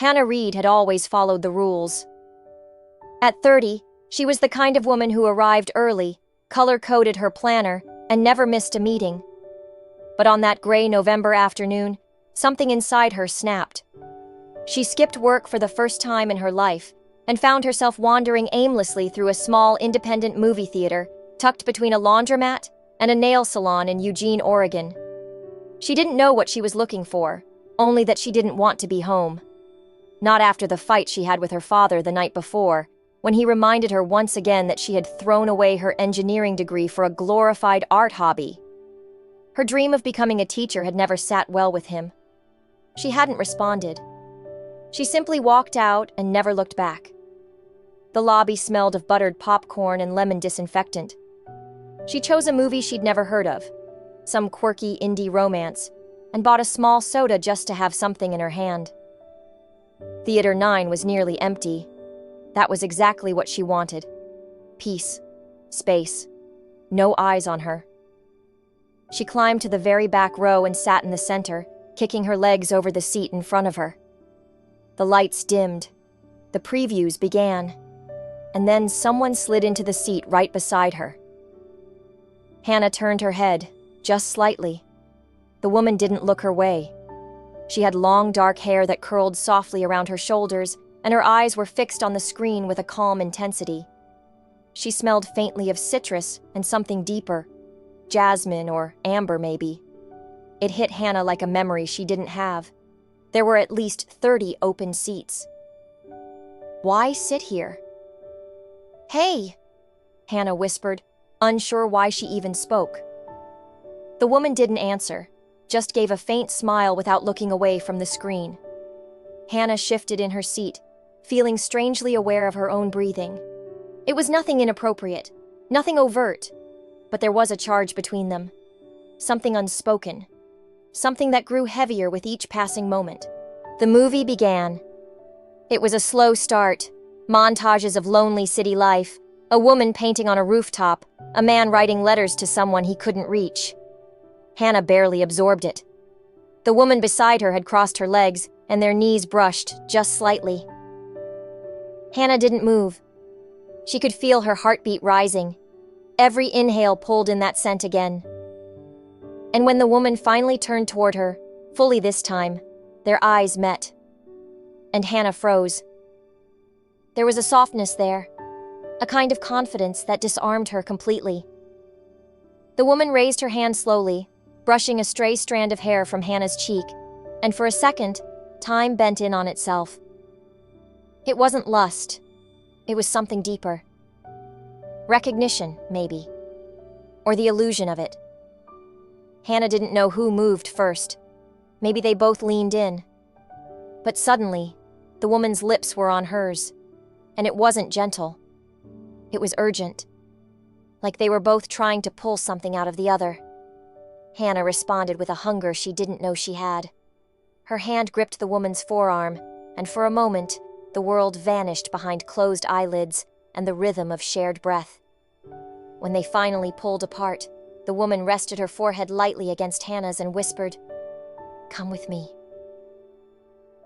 Hannah Reed had always followed the rules. At 30, she was the kind of woman who arrived early, color-coded her planner, and never missed a meeting. But on that gray November afternoon, something inside her snapped. She skipped work for the first time in her life and found herself wandering aimlessly through a small independent movie theater tucked between a laundromat and a nail salon in Eugene, Oregon. She didn't know what she was looking for, only that she didn't want to be home. Not after the fight she had with her father the night before, when he reminded her once again that she had thrown away her engineering degree for a glorified art hobby. Her dream of becoming a teacher had never sat well with him. She hadn't responded. She simply walked out and never looked back. The lobby smelled of buttered popcorn and lemon disinfectant. She chose a movie she'd never heard of, some quirky indie romance, and bought a small soda just to have something in her hand. Theater 9 was nearly empty. That was exactly what she wanted. Peace. Space. No eyes on her. She climbed to the very back row and sat in the center, kicking her legs over the seat in front of her. The lights dimmed. The previews began. And then someone slid into the seat right beside her. Hannah turned her head, just slightly. The woman didn't look her way. She had long dark hair that curled softly around her shoulders, and her eyes were fixed on the screen with a calm intensity. She smelled faintly of citrus and something deeper, jasmine or amber maybe. It hit Hannah like a memory she didn't have. There were at least 30 open seats. Why sit here? "Hey," Hannah whispered, unsure why she even spoke. The woman didn't answer, just gave a faint smile without looking away from the screen. Hannah shifted in her seat, feeling strangely aware of her own breathing. It was nothing inappropriate, nothing overt, but there was a charge between them. Something unspoken. Something that grew heavier with each passing moment. The movie began. It was a slow start, montages of lonely city life, a woman painting on a rooftop, a man writing letters to someone he couldn't reach. Hannah barely absorbed it. The woman beside her had crossed her legs, and their knees brushed just slightly. Hannah didn't move. She could feel her heartbeat rising. Every inhale pulled in that scent again. And when the woman finally turned toward her, fully this time, their eyes met. And Hannah froze. There was a softness there, a kind of confidence that disarmed her completely. The woman raised her hand slowly, brushing a stray strand of hair from Hannah's cheek, and for a second, time bent in on itself. It wasn't lust. It was something deeper. Recognition, maybe. Or the illusion of it. Hannah didn't know who moved first. Maybe they both leaned in. But suddenly, the woman's lips were on hers, and it wasn't gentle. It was urgent. Like they were both trying to pull something out of the other. Hannah responded with a hunger she didn't know she had. Her hand gripped the woman's forearm, and for a moment, the world vanished behind closed eyelids and the rhythm of shared breath. When they finally pulled apart, the woman rested her forehead lightly against Hannah's and whispered, "Come with me."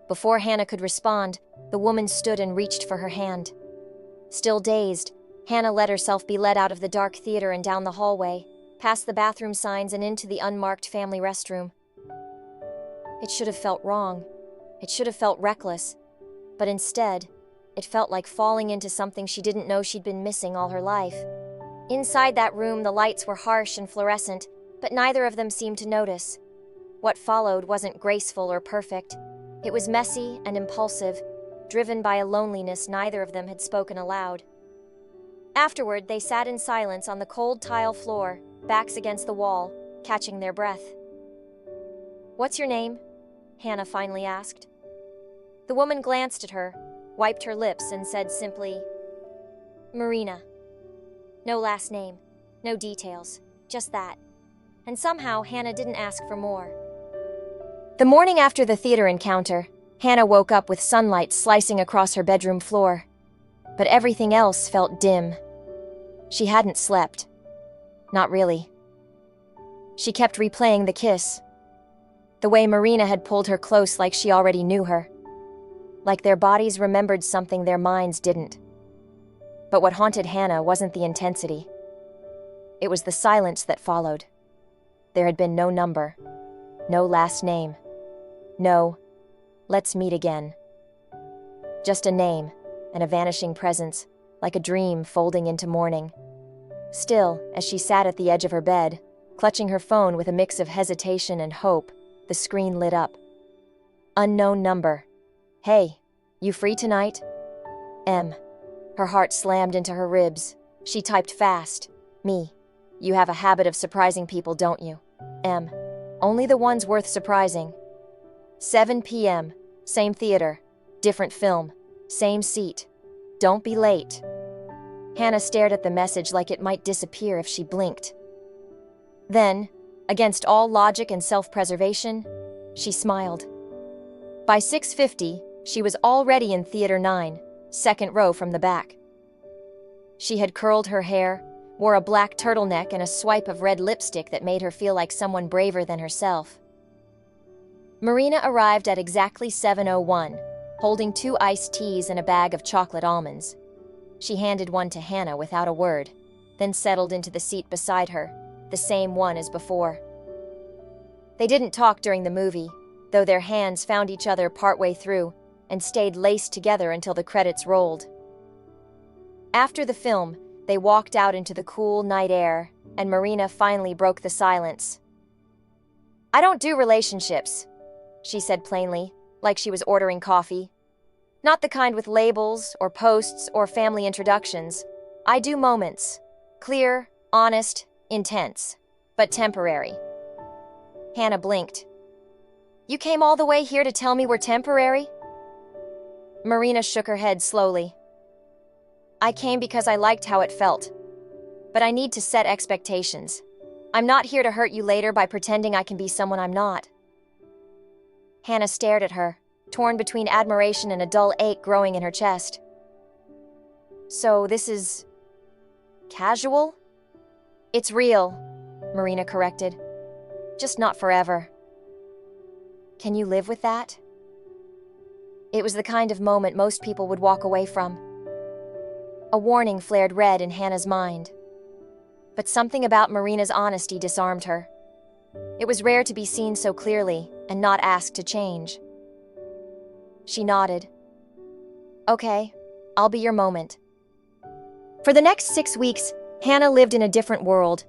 Before Hannah could respond, the woman stood and reached for her hand. Still dazed, Hannah let herself be led out of the dark theater and down the hallway, past the bathroom signs and into the unmarked family restroom. It should have felt wrong. It should have felt reckless. But instead, it felt like falling into something she didn't know she'd been missing all her life. Inside that room, the lights were harsh and fluorescent, but neither of them seemed to notice. What followed wasn't graceful or perfect. It was messy and impulsive, driven by a loneliness neither of them had spoken aloud. Afterward, they sat in silence on the cold tile floor, backs against the wall, catching their breath. "What's your name?" Hannah finally asked. The woman glanced at her, wiped her lips, and said simply, "Marina." No last name, no details, just that. And somehow Hannah didn't ask for more. The morning after the theater encounter, Hannah woke up with sunlight slicing across her bedroom floor. But everything else felt dim. She hadn't slept. Not really. She kept replaying the kiss. The way Marina had pulled her close like she already knew her. like their bodies remembered something their minds didn't. But what haunted Hannah wasn't the intensity. It was the silence that followed. There had been no number, no last name, no, "let's meet again." Just a name and a vanishing presence, like a dream folding into morning. Still, as she sat at the edge of her bed, clutching her phone with a mix of hesitation and hope, the screen lit up. Unknown number. "Hey, you free tonight?" M. Her heart slammed into her ribs. She typed fast. "Me. You have a habit of surprising people, don't you?" M. "Only the ones worth surprising." 7 p.m. Same theater. Different film. Same seat. Don't be late. Hannah stared at the message like it might disappear if she blinked. Then, against all logic and self-preservation, she smiled. By 6:50, she was already in Theater 9, second row from the back. She had curled her hair, wore a black turtleneck and a swipe of red lipstick that made her feel like someone braver than herself. Marina arrived at exactly 7:01, holding 2 iced teas and a bag of chocolate almonds. She handed one to Hannah without a word, then settled into the seat beside her, the same one as before. They didn't talk during the movie, though their hands found each other partway through and stayed laced together until the credits rolled. After the film, they walked out into the cool night air, and Marina finally broke the silence. "I don't do relationships," she said plainly, like she was ordering coffee. "Not the kind with labels, or posts, or family introductions. I do moments. Clear, honest, intense, but temporary." Hannah blinked. "You came all the way here to tell me we're temporary?" Marina shook her head slowly. "I came because I liked how it felt. But I need to set expectations. I'm not here to hurt you later by pretending I can be someone I'm not." Hannah stared at her, torn between admiration and a dull ache growing in her chest. "So this is casual?" "It's real," Marina corrected. "Just not forever." Can you live with that? It was the kind of moment most people would walk away from. A warning flared red in Hannah's mind. But something about Marina's honesty disarmed her. It was rare to be seen so clearly and not asked to change. She nodded. "Okay, I'll be your moment." For the next 6 weeks, Hannah lived in a different world.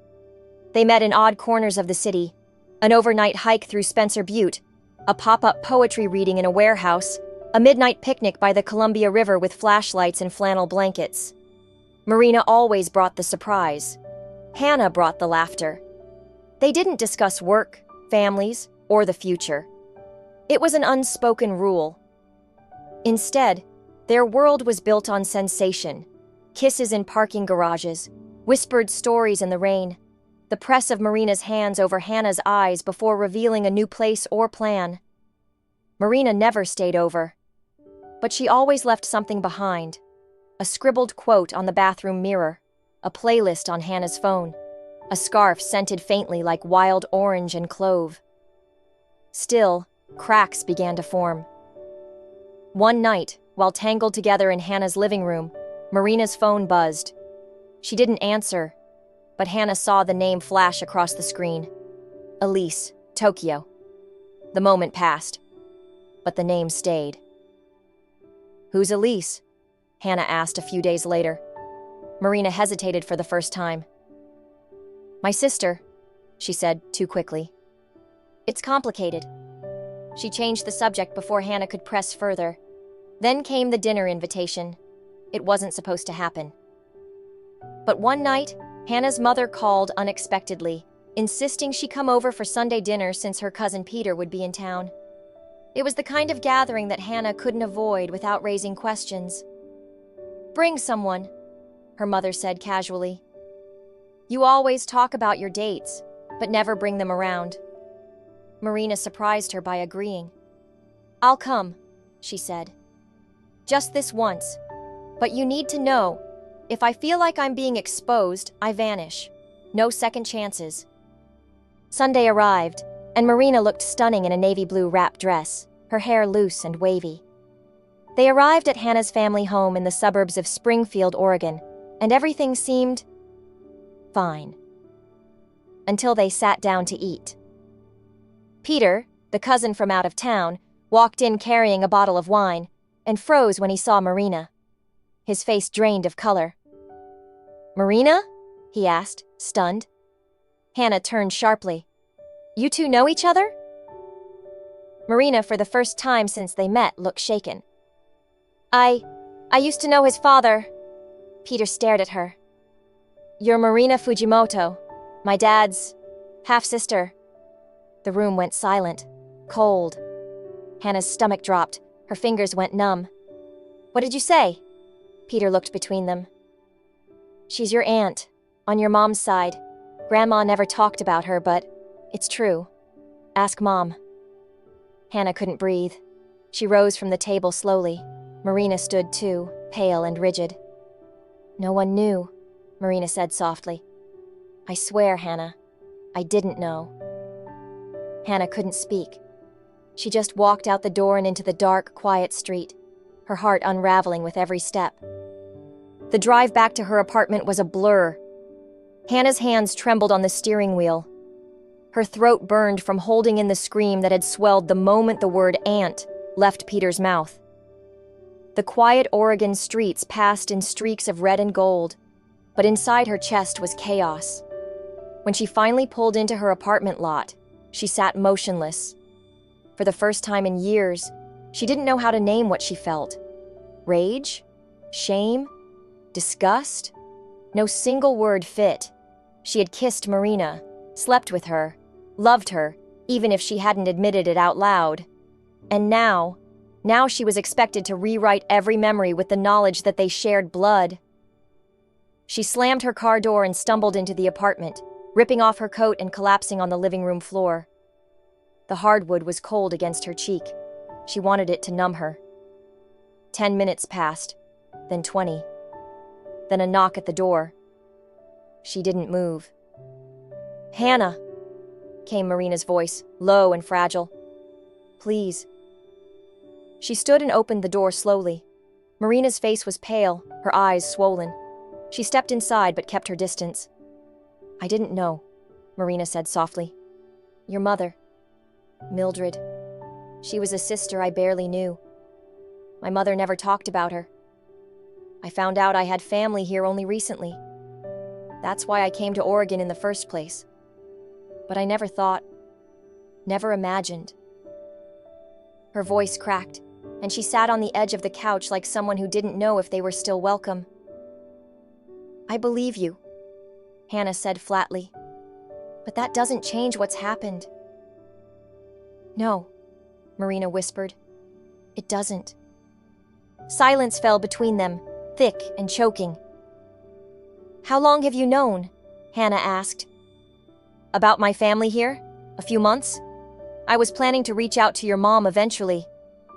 They met in odd corners of the city, an overnight hike through Spencer Butte, a pop-up poetry reading in a warehouse, a midnight picnic by the Columbia River with flashlights and flannel blankets. Marina always brought the surprise. Hannah brought the laughter. They didn't discuss work, families, or the future. It was an unspoken rule. Instead, their world was built on sensation, kisses in parking garages, whispered stories in the rain, the press of Marina's hands over Hannah's eyes before revealing a new place or plan. Marina never stayed over, but she always left something behind. A scribbled quote on the bathroom mirror, a playlist on Hannah's phone, a scarf scented faintly like wild orange and clove. Still, cracks began to form. One night, while tangled together in Hannah's living room, Marina's phone buzzed. She didn't answer, but Hannah saw the name flash across the screen. Elise, Tokyo. The moment passed, but the name stayed. "Who's Elise?" Hannah asked a few days later. Marina hesitated for the first time. "My sister," she said too quickly. "It's complicated." She changed the subject before Hannah could press further. Then came the dinner invitation. It wasn't supposed to happen. But one night, Hannah's mother called unexpectedly, insisting she come over for Sunday dinner since her cousin Peter would be in town. It was the kind of gathering that Hannah couldn't avoid without raising questions. "Bring someone," her mother said casually. "You always talk about your dates, but never bring them around." Marina surprised her by agreeing. "I'll come," she said. "Just this once. But you need to know, if I feel like I'm being exposed, I vanish. No second chances." Sunday arrived, and Marina looked stunning in a navy blue wrap dress, her hair loose and wavy. They arrived at Hannah's family home in the suburbs of Springfield, Oregon, and everything seemed fine. Until they sat down to eat. Peter, the cousin from out of town, walked in carrying a bottle of wine, and froze when he saw Marina. His face drained of color. "Marina?" he asked, stunned. Hannah turned sharply. "You two know each other?" Marina, for the first time since they met, looked shaken. I used to know his father." Peter stared at her. "You're Marina Fujimoto, my dad's half-sister." The room went silent, cold. Hannah's stomach dropped. Her fingers went numb. "What did you say?" Peter looked between them. "She's your aunt, on your mom's side. Grandma never talked about her, but it's true. Ask Mom." Hannah couldn't breathe. She rose from the table slowly. Marina stood too, pale and rigid. "No one knew," Marina said softly. "I swear, Hannah, I didn't know." Hannah couldn't speak. She just walked out the door and into the dark, quiet street, her heart unraveling with every step. The drive back to her apartment was a blur. Hannah's hands trembled on the steering wheel. Her throat burned from holding in the scream that had swelled the moment the word aunt left Peter's mouth. The quiet Oregon streets passed in streaks of red and gold, but inside her chest was chaos. When she finally pulled into her apartment lot, she sat motionless. For the first time in years, she didn't know how to name what she felt. Rage? Shame? Disgust? No single word fit. She had kissed Marina, slept with her, loved her, even if she hadn't admitted it out loud. And now she was expected to rewrite every memory with the knowledge that they shared blood. She slammed her car door and stumbled into the apartment, ripping off her coat and collapsing on the living room floor. The hardwood was cold against her cheek. She wanted it to numb her. 10 minutes passed, then 20. Then a knock at the door. She didn't move. "Hannah," came Marina's voice, low and fragile. "Please." She stood and opened the door slowly. Marina's face was pale, her eyes swollen. She stepped inside but kept her distance. "I didn't know," Marina said softly. "Your mother, Mildred. She was a sister I barely knew. My mother never talked about her. I found out I had family here only recently. That's why I came to Oregon in the first place. But I never thought, never imagined." Her voice cracked, and she sat on the edge of the couch like someone who didn't know if they were still welcome. "I believe you," Hannah said flatly. "But that doesn't change what's happened." "No," Marina whispered. "It doesn't." Silence fell between them, thick and choking. "How long have you known?" Hannah asked. "About my family here? A few months? I was planning to reach out to your mom eventually,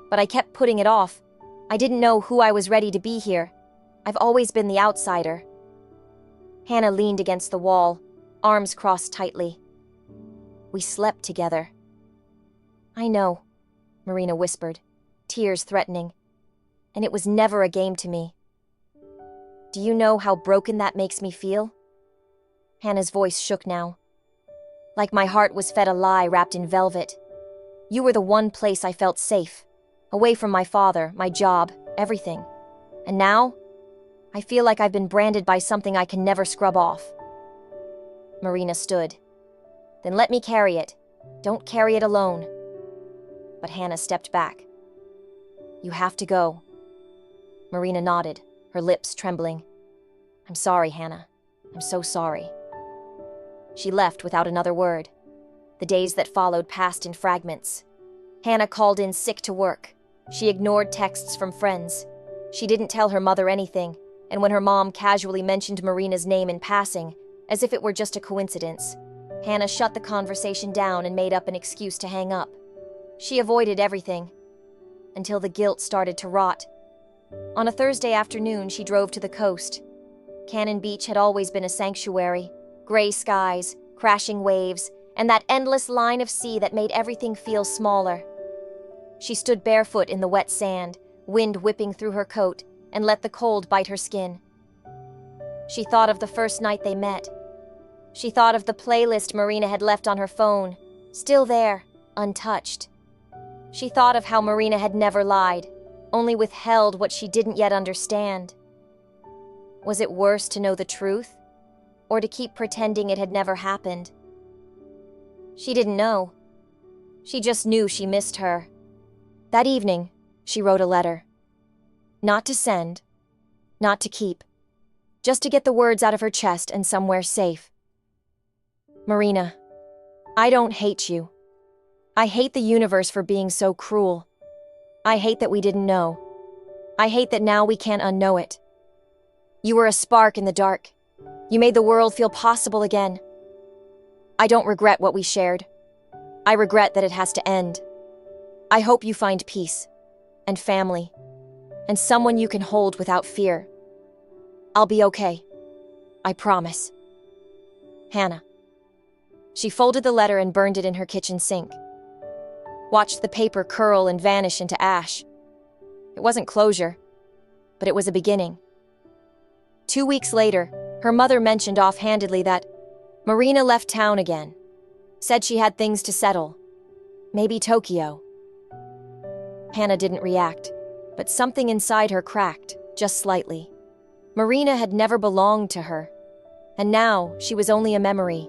but I kept putting it off. I didn't know who I was ready to be here. I've always been the outsider." Hannah leaned against the wall, arms crossed tightly. "We slept together." "I know," Marina whispered, tears threatening. "And it was never a game to me. Do you know how broken that makes me feel?" Hannah's voice shook now. "Like my heart was fed a lie wrapped in velvet. You were the one place I felt safe, away from my father, my job, everything. And now, I feel like I've been branded by something I can never scrub off." Marina stood. "Then let me carry it. Don't carry it alone." But Hannah stepped back. "You have to go." Marina nodded, her lips trembling. "I'm sorry, Hannah. I'm so sorry." She left without another word. The days that followed passed in fragments. Hannah called in sick to work. She ignored texts from friends. She didn't tell her mother anything, and when her mom casually mentioned Marina's name in passing, as if it were just a coincidence, Hannah shut the conversation down and made up an excuse to hang up. She avoided everything, until the guilt started to rot. On a Thursday afternoon, she drove to the coast. Cannon Beach had always been a sanctuary. Gray skies, crashing waves, and that endless line of sea that made everything feel smaller. She stood barefoot in the wet sand, wind whipping through her coat, and let the cold bite her skin. She thought of the first night they met. She thought of the playlist Marina had left on her phone, still there, untouched. She thought of how Marina had never lied, only withheld what she didn't yet understand. Was it worse to know the truth, or to keep pretending it had never happened? She didn't know. She just knew she missed her. That evening, she wrote a letter. Not to send, not to keep, just to get the words out of her chest and somewhere safe. Marina, I don't hate you. I hate the universe for being so cruel. I hate that we didn't know. I hate that now we can't unknow it. You were a spark in the dark. You made the world feel possible again. I don't regret what we shared. I regret that it has to end. I hope you find peace, and family, and someone you can hold without fear. I'll be okay. I promise. Hannah. She folded the letter and burned it in her kitchen sink. Watched the paper curl and vanish into ash. It wasn't closure, but it was a beginning. 2 weeks later, her mother mentioned offhandedly that Marina left town again. Said she had things to settle. Maybe Tokyo. Hannah didn't react, but something inside her cracked, just slightly. Marina had never belonged to her, and now she was only a memory,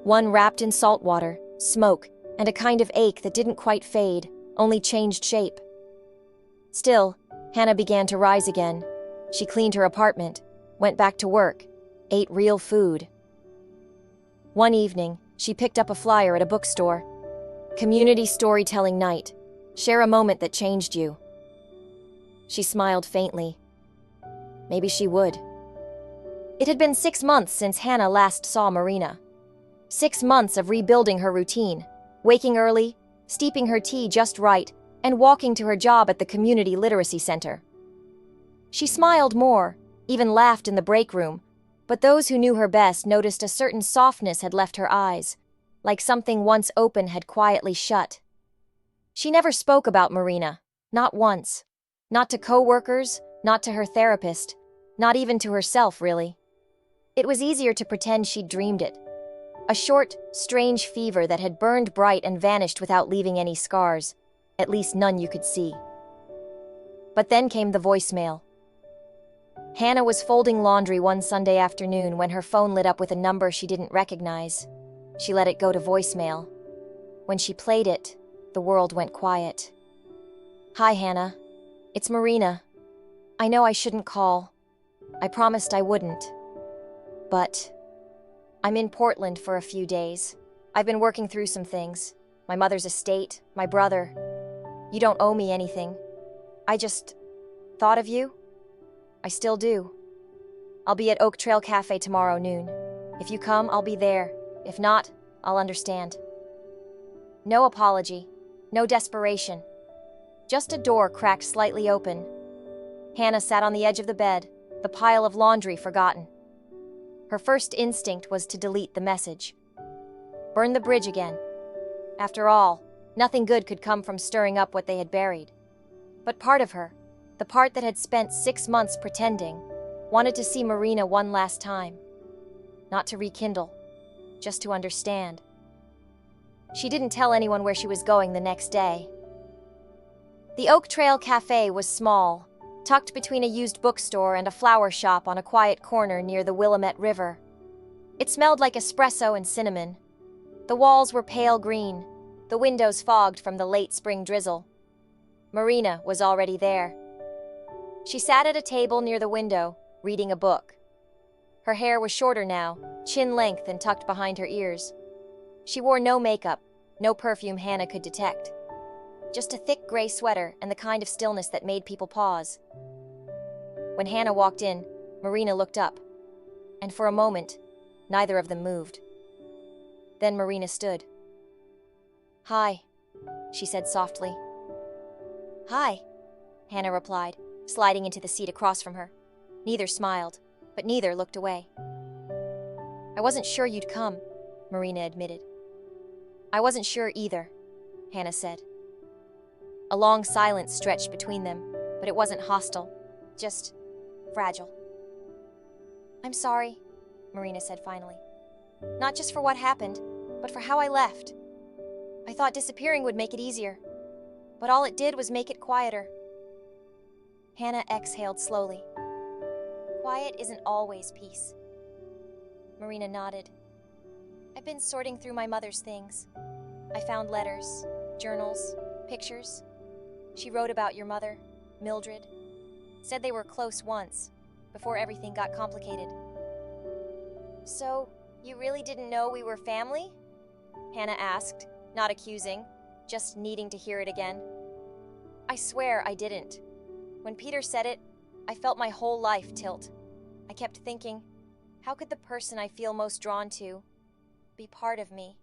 one wrapped in salt water, smoke, and a kind of ache that didn't quite fade, only changed shape. Still, Hannah began to rise again. She cleaned her apartment, went back to work, ate real food. One evening, she picked up a flyer at a bookstore. Community Storytelling Night. Share a moment that changed you. She smiled faintly. Maybe she would. It had been 6 months since Hannah last saw Marina. 6 months of rebuilding her routine, waking early, steeping her tea just right, and walking to her job at the Community Literacy Center. She smiled more, even laughed in the break room, but those who knew her best noticed a certain softness had left her eyes, like something once open had quietly shut. She never spoke about Marina, not once. Not to coworkers, not to her therapist, not even to herself, really. It was easier to pretend she'd dreamed it. A short, strange fever that had burned bright and vanished without leaving any scars, at least none you could see. But then came the voicemail. Hannah was folding laundry one Sunday afternoon when her phone lit up with a number she didn't recognize. She let it go to voicemail. When she played it, the world went quiet. Hi, Hannah. It's Marina. I know I shouldn't call. I promised I wouldn't. But I'm in Portland for a few days. I've been working through some things. My mother's estate, my brother. You don't owe me anything. I just thought of you. I still do. I'll be at Oak Trail Cafe tomorrow noon. If you come, I'll be there. If not, I'll understand. No apology. No desperation. Just a door cracked slightly open. Hannah sat on the edge of the bed, the pile of laundry forgotten. Her first instinct was to delete the message. Burn the bridge again. After all, nothing good could come from stirring up what they had buried. But part of her, the part that had spent 6 months pretending, wanted to see Marina one last time. Not to rekindle, just to understand. She didn't tell anyone where she was going the next day. The Oak Trail Cafe was small, tucked between a used bookstore and a flower shop on a quiet corner near the Willamette River. It smelled like espresso and cinnamon. The walls were pale green, the windows fogged from the late spring drizzle. Marina was already there. She sat at a table near the window, reading a book. Her hair was shorter now, chin length and tucked behind her ears. She wore no makeup, no perfume Hannah could detect. Just a thick gray sweater and the kind of stillness that made people pause. When Hannah walked in, Marina looked up, and for a moment, neither of them moved. Then Marina stood. "Hi," she said softly. "Hi," Hannah replied, sliding into the seat across from her. Neither smiled, but neither looked away. "I wasn't sure you'd come," Marina admitted. "I wasn't sure either," Hannah said. A long silence stretched between them, but it wasn't hostile, just fragile. "I'm sorry," Marina said finally. "Not just for what happened, but for how I left. I thought disappearing would make it easier, but all it did was make it quieter." Hannah exhaled slowly. "Quiet isn't always peace." Marina nodded. "I've been sorting through my mother's things. I found letters, journals, pictures. She wrote about your mother, Mildred. Said they were close once, before everything got complicated." "So, you really didn't know we were family?" Hannah asked, not accusing, just needing to hear it again. "I swear I didn't. When Peter said it, I felt my whole life tilt. I kept thinking, how could the person I feel most drawn to be part of me?"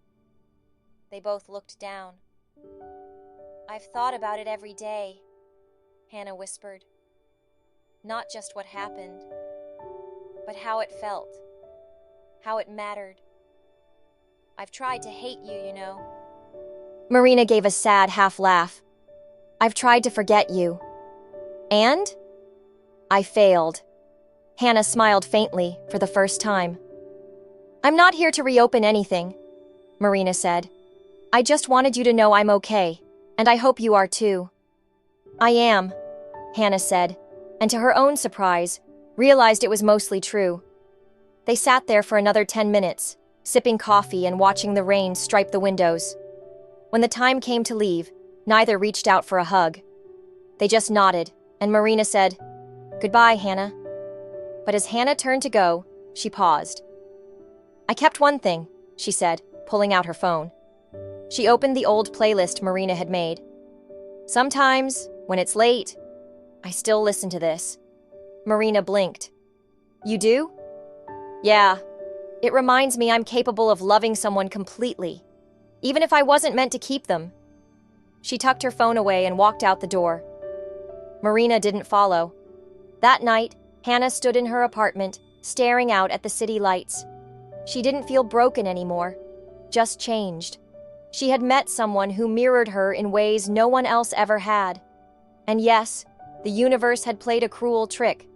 They both looked down. "I've thought about it every day," Hannah whispered. "Not just what happened, but how it felt, how it mattered. I've tried to hate you, you know." Marina gave a sad half laugh. "I've tried to forget you. And? I failed." Hannah smiled faintly for the first time. "I'm not here to reopen anything," Marina said. "I just wanted you to know I'm okay, and I hope you are too." "I am," Hannah said, and to her own surprise, realized it was mostly true. They sat there for another 10 minutes, sipping coffee and watching the rain stripe the windows. When the time came to leave, neither reached out for a hug. They just nodded, and Marina said, "Goodbye, Hannah." But as Hannah turned to go, she paused. "I kept one thing," she said, pulling out her phone. She opened the old playlist Marina had made. "Sometimes, when it's late, I still listen to this." Marina blinked. "You do?" "Yeah. It reminds me I'm capable of loving someone completely, even if I wasn't meant to keep them." She tucked her phone away and walked out the door. Marina didn't follow. That night, Hannah stood in her apartment, staring out at the city lights. She didn't feel broken anymore, just changed. She had met someone who mirrored her in ways no one else ever had. And yes, the universe had played a cruel trick.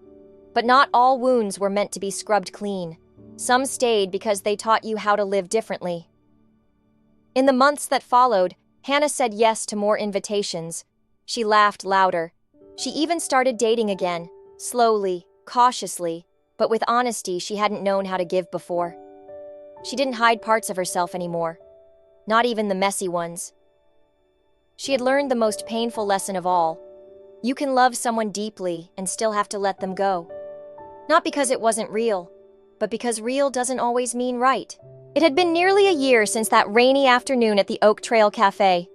But not all wounds were meant to be scrubbed clean. Some stayed because they taught you how to live differently. In the months that followed, Hannah said yes to more invitations. She laughed louder. She even started dating again, slowly, cautiously, but with honesty she hadn't known how to give before. She didn't hide parts of herself anymore, not even the messy ones. She had learned the most painful lesson of all. You can love someone deeply and still have to let them go. Not because it wasn't real, but because real doesn't always mean right. It had been nearly a year since that rainy afternoon at the Oak Trail Cafe.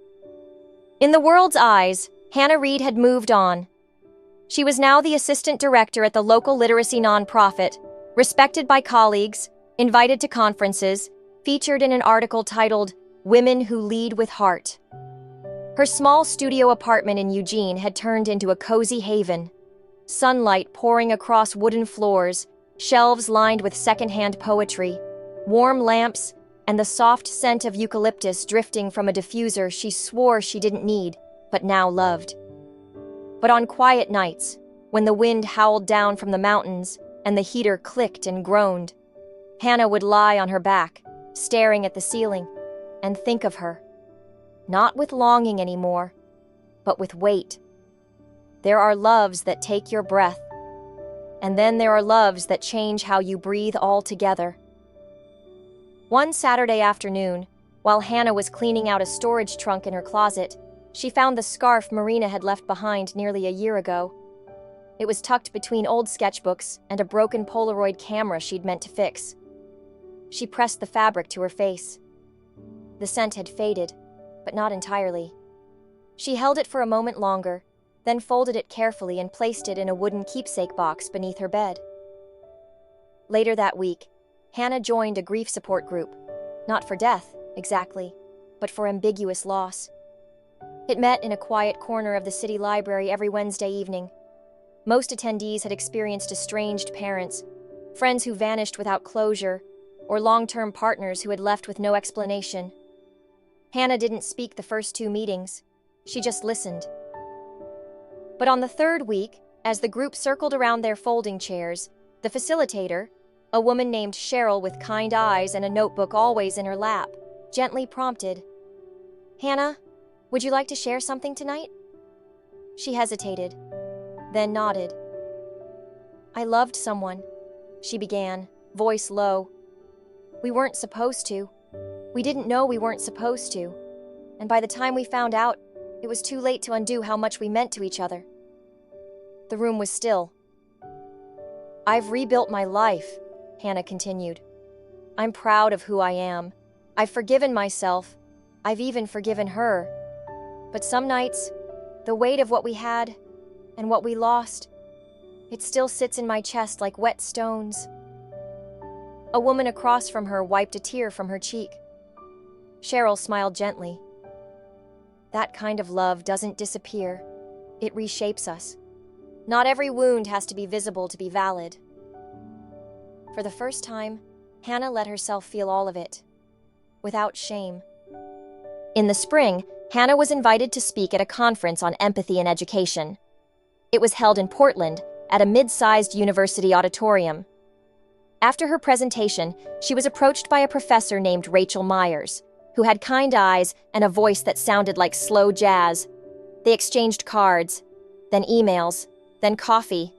In the world's eyes, Hannah Reed had moved on. She was now the assistant director at the local literacy nonprofit, respected by colleagues, invited to conferences, featured in an article titled, "Women Who Lead with Heart." Her small studio apartment in Eugene had turned into a cozy haven. Sunlight pouring across wooden floors, shelves lined with secondhand poetry, warm lamps, and the soft scent of eucalyptus drifting from a diffuser she swore she didn't need, but now loved. But on quiet nights, when the wind howled down from the mountains and the heater clicked and groaned, Hannah would lie on her back, staring at the ceiling, and think of her. Not with longing anymore, but with weight. There are loves that take your breath, and then there are loves that change how you breathe altogether. One Saturday afternoon, while Hannah was cleaning out a storage trunk in her closet, she found the scarf Marina had left behind nearly a year ago. It was tucked between old sketchbooks and a broken Polaroid camera she'd meant to fix. She pressed the fabric to her face. The scent had faded, but not entirely. She held it for a moment longer, then folded it carefully and placed it in a wooden keepsake box beneath her bed. Later that week, Hannah joined a grief support group, not for death, exactly, but for ambiguous loss. It met in a quiet corner of the city library every Wednesday evening. Most attendees had experienced estranged parents, friends who vanished without closure, or long-term partners who had left with no explanation. Hannah didn't speak the first 2 meetings. She just listened. But on the third week, as the group circled around their folding chairs, the facilitator, a woman named Cheryl with kind eyes and a notebook always in her lap, gently prompted, "Hannah, would you like to share something tonight?" She hesitated, then nodded. "I loved someone," she began, voice low. "We weren't supposed to. We didn't know we weren't supposed to. And by the time we found out, it was too late to undo how much we meant to each other." The room was still. "I've rebuilt my life," Hannah continued. "I'm proud of who I am. I've forgiven myself. I've even forgiven her. But some nights, the weight of what we had and what we lost, it still sits in my chest like wet stones." A woman across from her wiped a tear from her cheek. Cheryl smiled gently. "That kind of love doesn't disappear. It reshapes us. Not every wound has to be visible to be valid." For the first time, Hannah let herself feel all of it, without shame. In the spring, Hannah was invited to speak at a conference on empathy in education. It was held in Portland at a mid-sized university auditorium. After her presentation, she was approached by a professor named Rachel Myers, who had kind eyes and a voice that sounded like slow jazz. They exchanged cards, then emails, then coffee.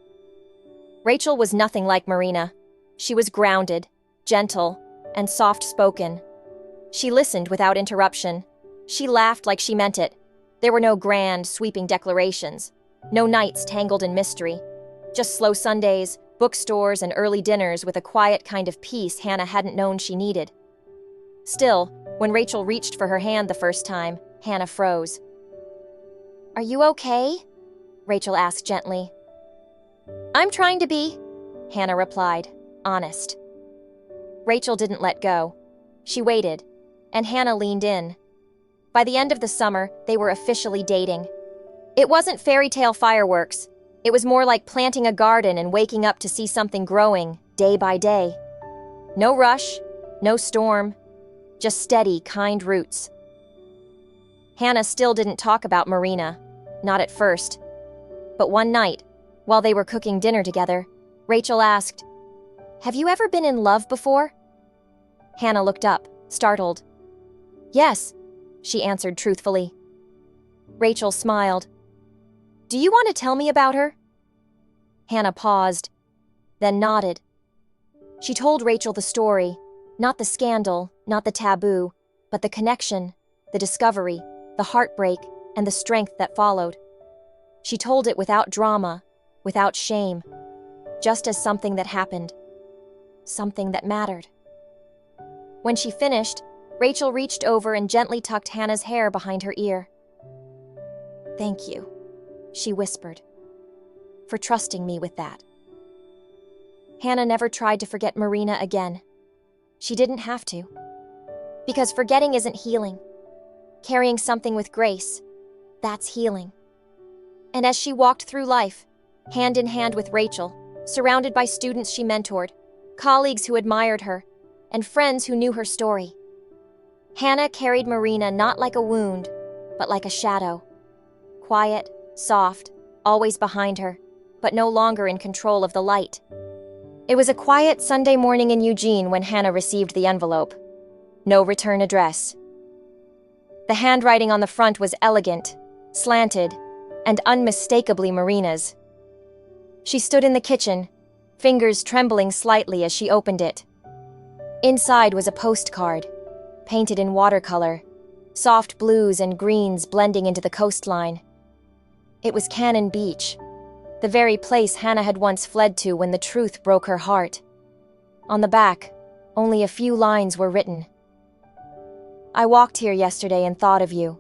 Rachel was nothing like Marina. She was grounded, gentle, and soft-spoken. She listened without interruption. She laughed like she meant it. There were no grand, sweeping declarations. No nights tangled in mystery. Just slow Sundays, bookstores, and early dinners with a quiet kind of peace Hannah hadn't known she needed. Still, when Rachel reached for her hand the first time, Hannah froze. "Are you okay?" Rachel asked gently. "I'm trying to be," Hannah replied, honest. Rachel didn't let go. She waited, and Hannah leaned in. By the end of the summer, they were officially dating. It wasn't fairy tale fireworks. It was more like planting a garden and waking up to see something growing, day by day. No rush, no storm, just steady, kind roots. Hannah still didn't talk about Marina, not at first. But one night, while they were cooking dinner together, Rachel asked, "Have you ever been in love before?" Hannah looked up, startled. "Yes," she answered truthfully. Rachel smiled. "Do you want to tell me about her?" Hannah paused, then nodded. She told Rachel the story, not the scandal, not the taboo, but the connection, the discovery, the heartbreak, and the strength that followed. She told it without drama, without shame, just as something that happened, something that mattered. When she finished, Rachel reached over and gently tucked Hannah's hair behind her ear. "Thank you," she whispered, "for trusting me with that." Hannah never tried to forget Marina again. She didn't have to. Because forgetting isn't healing. Carrying something with grace, that's healing. And as she walked through life, hand in hand with Rachel, surrounded by students she mentored, colleagues who admired her, and friends who knew her story, Hannah carried Marina not like a wound, but like a shadow. Quiet, soft, always behind her, but no longer in control of the light. It was a quiet Sunday morning in Eugene when Hannah received the envelope. No return address. The handwriting on the front was elegant, slanted, and unmistakably Marina's. She stood in the kitchen, fingers trembling slightly as she opened it. Inside was a postcard, painted in watercolor, soft blues and greens blending into the coastline. It was Cannon Beach, the very place Hannah had once fled to when the truth broke her heart. On the back, only a few lines were written. "I walked here yesterday and thought of you.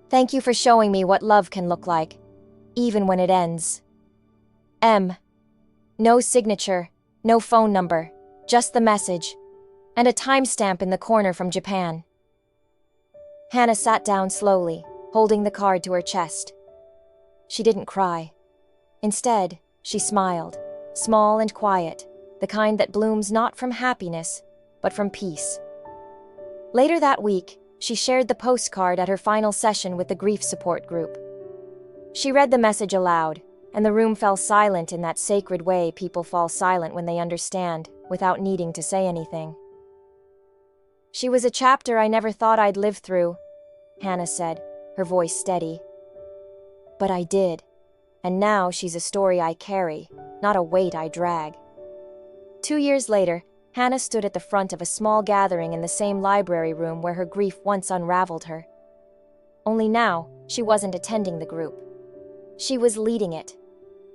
Thank you for showing me what love can look like, even when it ends. M." No signature, no phone number, just the message, and a timestamp in the corner from Japan. Hannah sat down slowly, holding the card to her chest. She didn't cry. Instead, she smiled, small and quiet, the kind that blooms not from happiness, but from peace. Later that week, she shared the postcard at her final session with the grief support group. She read the message aloud, and the room fell silent in that sacred way people fall silent when they understand, without needing to say anything. "She was a chapter I never thought I'd live through," Hannah said, her voice steady. "But I did, and now she's a story I carry, not a weight I drag." 2 years later, Hannah stood at the front of a small gathering in the same library room where her grief once unraveled her. Only now, she wasn't attending the group. She was leading it.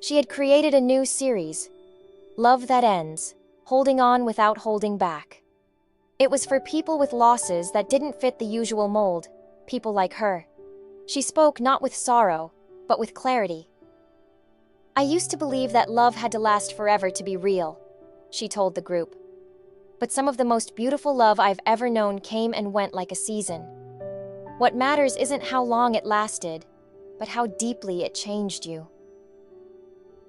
She had created a new series, Love That Ends, Holding On Without Holding Back. It was for people with losses that didn't fit the usual mold, people like her. She spoke not with sorrow, but with clarity. "I used to believe that love had to last forever to be real," she told the group. "But some of the most beautiful love I've ever known came and went like a season. What matters isn't how long it lasted, but how deeply it changed you."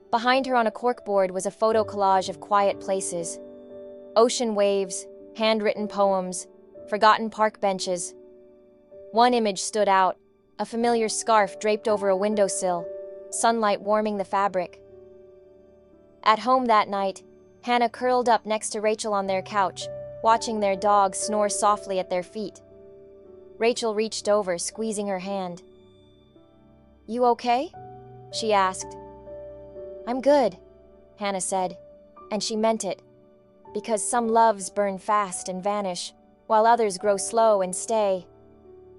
Behind her on a corkboard was a photo collage of quiet places. Ocean waves, handwritten poems, forgotten park benches. One image stood out, a familiar scarf draped over a windowsill, sunlight warming the fabric. At home that night, Hannah curled up next to Rachel on their couch, watching their dog snore softly at their feet. Rachel reached over, squeezing her hand. "You okay?" she asked. "I'm good," Hannah said, and she meant it, because some loves burn fast and vanish, while others grow slow and stay.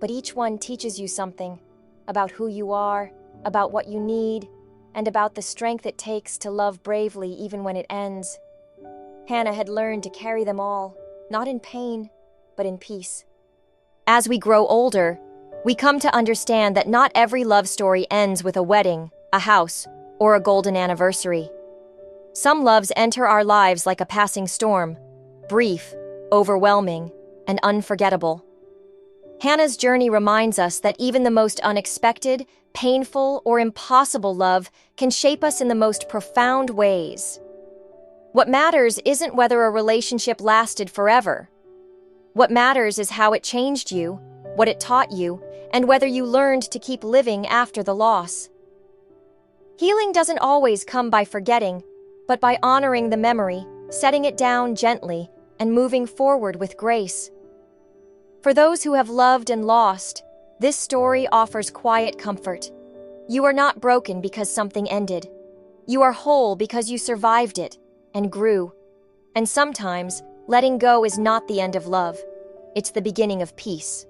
But each one teaches you something, about who you are, about what you need, and about the strength it takes to love bravely even when it ends. Hannah had learned to carry them all, not in pain, but in peace. As we grow older, we come to understand that not every love story ends with a wedding, a house, or a golden anniversary. Some loves enter our lives like a passing storm, brief, overwhelming, and unforgettable. Hannah's journey reminds us that even the most unexpected, painful, or impossible love can shape us in the most profound ways. What matters isn't whether a relationship lasted forever. What matters is how it changed you, what it taught you, and whether you learned to keep living after the loss. Healing doesn't always come by forgetting, but by honoring the memory, setting it down gently, and moving forward with grace. For those who have loved and lost, this story offers quiet comfort. You are not broken because something ended. You are whole because you survived it and grew. And sometimes, letting go is not the end of love. It's the beginning of peace.